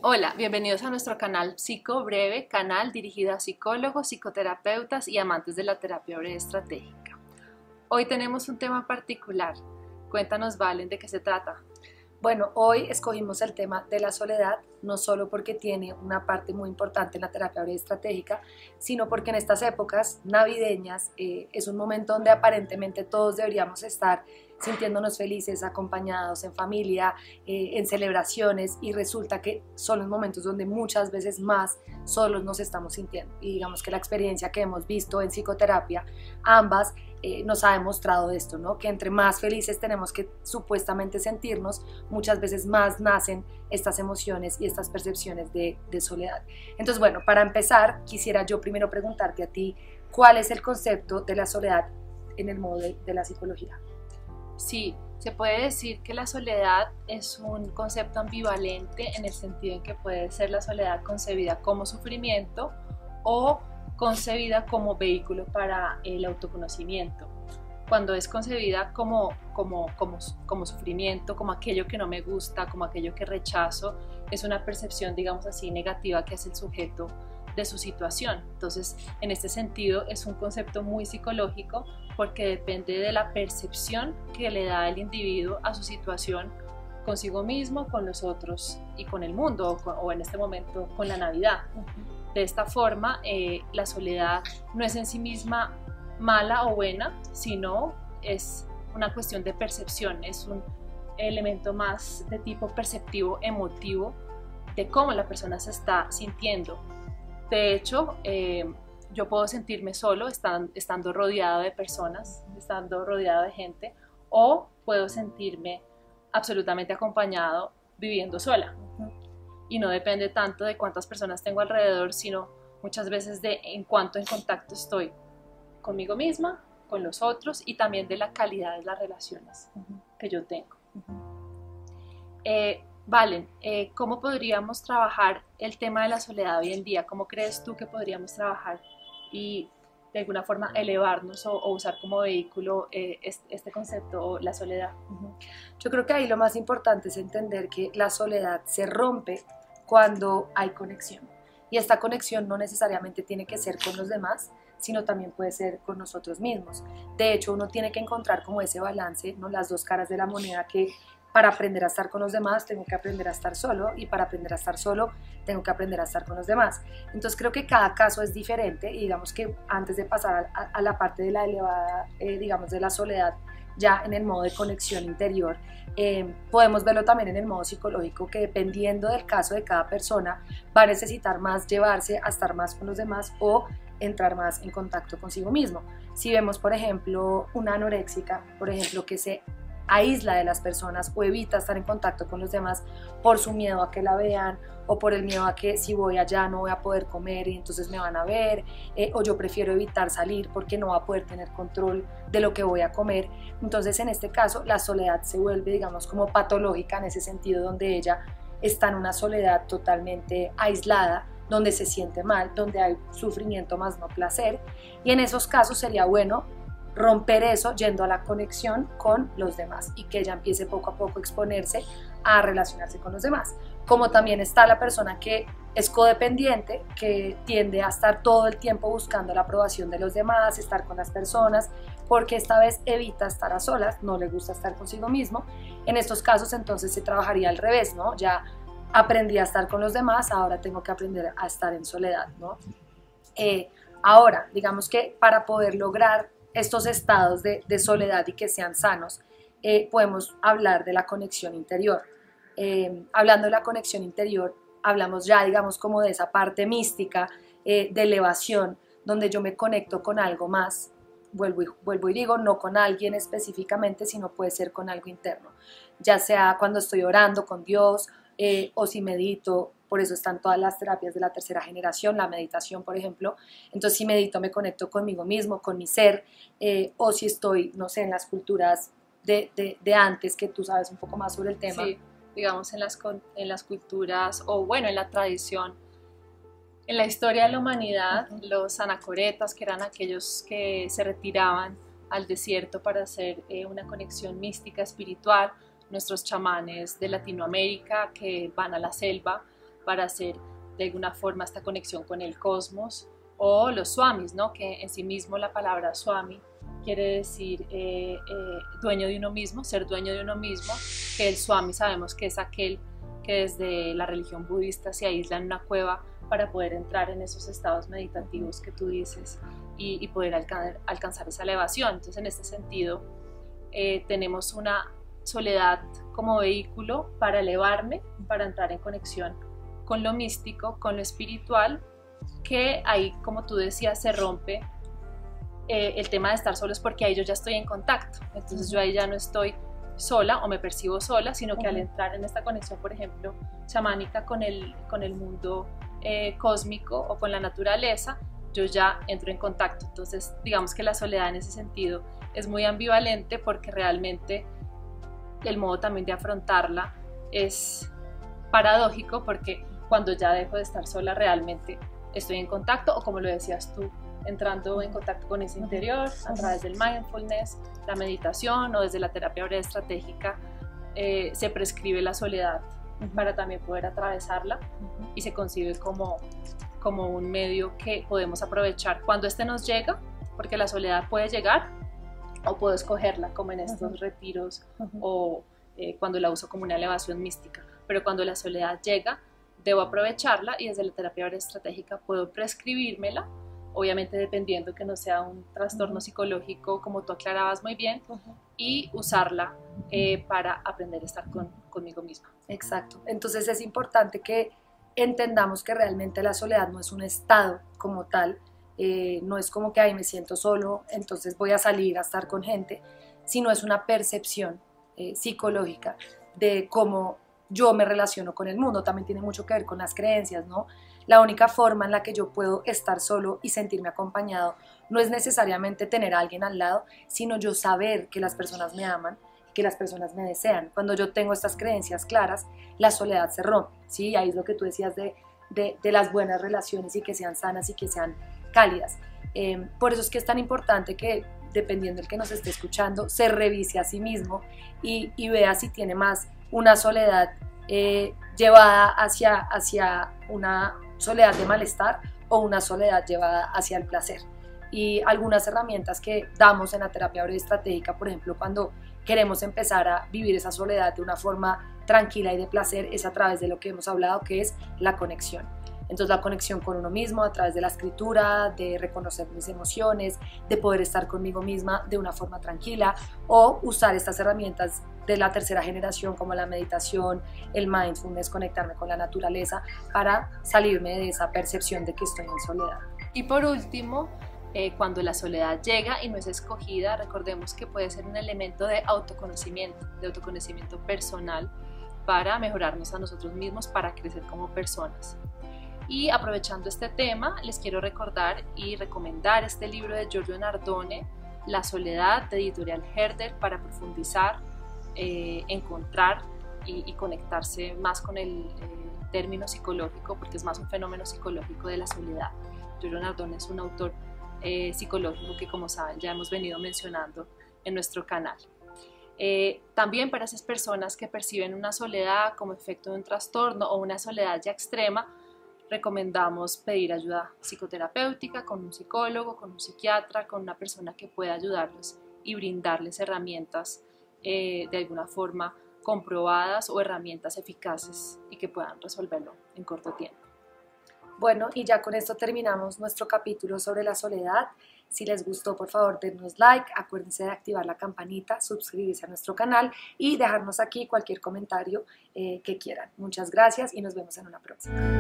Hola, bienvenidos a nuestro canal Psico Breve, canal dirigido a psicólogos, psicoterapeutas y amantes de la terapia breve estratégica. Hoy tenemos un tema particular. Cuéntanos, Valen, ¿de qué se trata? Bueno, hoy escogimos el tema de la soledad, no solo porque tiene una parte muy importante en la terapia breve estratégica, sino porque en estas épocas navideñas es un momento donde aparentemente todos deberíamos estar sintiéndonos felices, acompañados, en familia, en celebraciones, y resulta que son los momentos donde muchas veces más solos nos estamos sintiendo. Y digamos que la experiencia que hemos visto en psicoterapia, ambas, nos ha demostrado esto, ¿no? Que entre más felices tenemos que supuestamente sentirnos, muchas veces más nacen estas emociones y estas percepciones de soledad. Entonces, bueno, para empezar, quisiera yo primero preguntarte a ti, ¿cuál es el concepto de la soledad en el modo de la psicología? Sí, se puede decir que la soledad es un concepto ambivalente en el sentido en que puede ser la soledad concebida como sufrimiento o concebida como vehículo para el autoconocimiento. Cuando es concebida como sufrimiento, como aquello que no me gusta, como aquello que rechazo, es una percepción, digamos así, negativa que hace el sujeto de su situación. Entonces, en este sentido, es un concepto muy psicológico porque depende de la percepción que le da el individuo a su situación consigo mismo, con los otros y con el mundo, o en este momento con la Navidad. De esta forma, la soledad no es en sí misma mala o buena, sino es una cuestión de percepción, es un elemento más de tipo perceptivo, emotivo, de cómo la persona se está sintiendo. De hecho, yo puedo sentirme solo estando rodeado de personas, estando rodeado de gente, o puedo sentirme absolutamente acompañado viviendo sola. Y no depende tanto de cuántas personas tengo alrededor, sino muchas veces de en cuánto en contacto estoy conmigo misma, con los otros, y también de la calidad de las relaciones que yo tengo. Valen, ¿cómo podríamos trabajar el tema de la soledad hoy en día? ¿Cómo crees tú que podríamos trabajar y de alguna forma elevarnos o usar como vehículo este concepto, la soledad? Yo creo que ahí lo más importante es entender que la soledad se rompe cuando hay conexión. Y esta conexión no necesariamente tiene que ser con los demás, sino también puede ser con nosotros mismos. De hecho, uno tiene que encontrar como ese balance, ¿no? Las dos caras de la moneda, que para aprender a estar con los demás tengo que aprender a estar solo, y para aprender a estar solo tengo que aprender a estar con los demás. Entonces creo que cada caso es diferente, y digamos que antes de pasar a la parte de la elevada, digamos, de la soledad, ya en el modo de conexión interior, podemos verlo también en el modo psicológico, que dependiendo del caso de cada persona va a necesitar más llevarse a estar más con los demás o entrar más en contacto consigo mismo. Si vemos, por ejemplo, una anoréxica, por ejemplo, que se aísla de las personas o evita estar en contacto con los demás por su miedo a que la vean, o por el miedo a que si voy allá no voy a poder comer y entonces me van a ver, o yo prefiero evitar salir porque no va a poder tener control de lo que voy a comer. Entonces, en este caso, la soledad se vuelve, digamos, como patológica en ese sentido, donde ella está en una soledad totalmente aislada, donde se siente mal, donde hay sufrimiento más no placer, y en esos casos sería bueno romper eso yendo a la conexión con los demás, y que ella empiece poco a poco a exponerse a relacionarse con los demás. Como también está la persona que es codependiente, que tiende a estar todo el tiempo buscando la aprobación de los demás, estar con las personas, porque esta vez evita estar a solas, no le gusta estar consigo mismo. En estos casos entonces se trabajaría al revés, ¿no? Ya aprendí a estar con los demás, ahora tengo que aprender a estar en soledad, ¿no? Ahora, digamos que para poder lograr estos estados de soledad y que sean sanos, podemos hablar de la conexión interior. Hablando de la conexión interior, hablamos ya, digamos, como de esa parte mística, de elevación, donde yo me conecto con algo más. Vuelvo y digo, no con alguien específicamente, sino puede ser con algo interno, ya sea cuando estoy orando con Dios, o si medito. Por eso están todas las terapias de la tercera generación, la meditación, por ejemplo. Entonces, si medito, me conecto conmigo mismo, con mi ser, o si estoy, no sé, en las culturas de antes, que tú sabes un poco más sobre el tema. Sí, digamos en las culturas, o bueno, en la tradición, en la historia de la humanidad, los anacoretas, que eran aquellos que se retiraban al desierto para hacer una conexión mística, espiritual, nuestros chamanes de Latinoamérica que van a la selva para hacer de alguna forma esta conexión con el cosmos, o los swamis, ¿no? Que en sí mismo la palabra swami quiere decir dueño de uno mismo, ser dueño de uno mismo, que el swami sabemos que es aquel que desde la religión budista se aísla en una cueva para poder entrar en esos estados meditativos que tú dices y poder alcanzar esa elevación. Entonces, en este sentido, tenemos una soledad como vehículo para elevarme, para entrar en conexión con lo místico, con lo espiritual, que ahí, como tú decías, se rompe el tema de estar solos, porque ahí yo ya estoy en contacto. Entonces yo ahí ya no estoy sola o me percibo sola, sino que al entrar en esta conexión, por ejemplo, chamánica con el mundo cósmico o con la naturaleza, yo ya entro en contacto. Entonces, digamos que la soledad en ese sentido es muy ambivalente, porque realmente el modo también de afrontarla es paradójico, porque cuando ya dejo de estar sola realmente estoy en contacto, o como lo decías tú, entrando en contacto con ese interior a través del mindfulness, la meditación, o desde la terapia breve estratégica se prescribe la soledad para también poder atravesarla, y se concibe como un medio que podemos aprovechar cuando nos llega, porque la soledad puede llegar o puedo escogerla, como en estos retiros o cuando la uso como una elevación mística. Pero cuando la soledad llega, debo aprovecharla, y desde la terapia breve estratégica puedo prescribírmela, obviamente dependiendo que no sea un trastorno psicológico, como tú aclarabas muy bien, y usarla para aprender a estar conmigo misma. Exacto. Entonces es importante que entendamos que realmente la soledad no es un estado como tal, no es como que ahí me siento solo, entonces voy a salir a estar con gente, sino es una percepción psicológica de cómo yo me relaciono con el mundo. También tiene mucho que ver con las creencias, ¿no? La única forma en la que yo puedo estar solo y sentirme acompañado no es necesariamente tener a alguien al lado, sino yo saber que las personas me aman, que las personas me desean. Cuando yo tengo estas creencias claras, la soledad se rompe, ¿sí? Ahí es lo que tú decías de las buenas relaciones, y que sean sanas y que sean cálidas. Por eso es que es tan importante que, dependiendo del que nos esté escuchando, se revise a sí mismo y vea si tiene más una soledad llevada hacia una soledad de malestar, o una soledad llevada hacia el placer. Y algunas herramientas que damos en la terapia breve estratégica, por ejemplo, cuando queremos empezar a vivir esa soledad de una forma tranquila y de placer, es a través de lo que hemos hablado, que es la conexión. Entonces, la conexión con uno mismo a través de la escritura, de reconocer mis emociones, de poder estar conmigo misma de una forma tranquila, o usar estas herramientas de la tercera generación como la meditación, el mindfulness, conectarme con la naturaleza, para salirme de esa percepción de que estoy en soledad. Y por último, cuando la soledad llega y no es escogida, recordemos que puede ser un elemento de autoconocimiento personal, para mejorarnos a nosotros mismos, para crecer como personas. Y aprovechando este tema, les quiero recordar y recomendar este libro de Giorgio Nardone, La soledad, de editorial Herder, para profundizar, encontrar y conectarse más con el término psicológico, porque es más un fenómeno psicológico de la soledad. Giorgio Nardone es un autor psicológico que, como saben, ya hemos venido mencionando en nuestro canal. También para esas personas que perciben una soledad como efecto de un trastorno o una soledad ya extrema, recomendamos pedir ayuda psicoterapéutica con un psicólogo, con un psiquiatra, con una persona que pueda ayudarlos y brindarles herramientas de alguna forma comprobadas, o herramientas eficaces y que puedan resolverlo en corto tiempo. Bueno, y ya con esto terminamos nuestro capítulo sobre la soledad. Si les gustó, por favor, denos like, acuérdense de activar la campanita, suscribirse a nuestro canal y dejarnos aquí cualquier comentario que quieran. Muchas gracias y nos vemos en una próxima.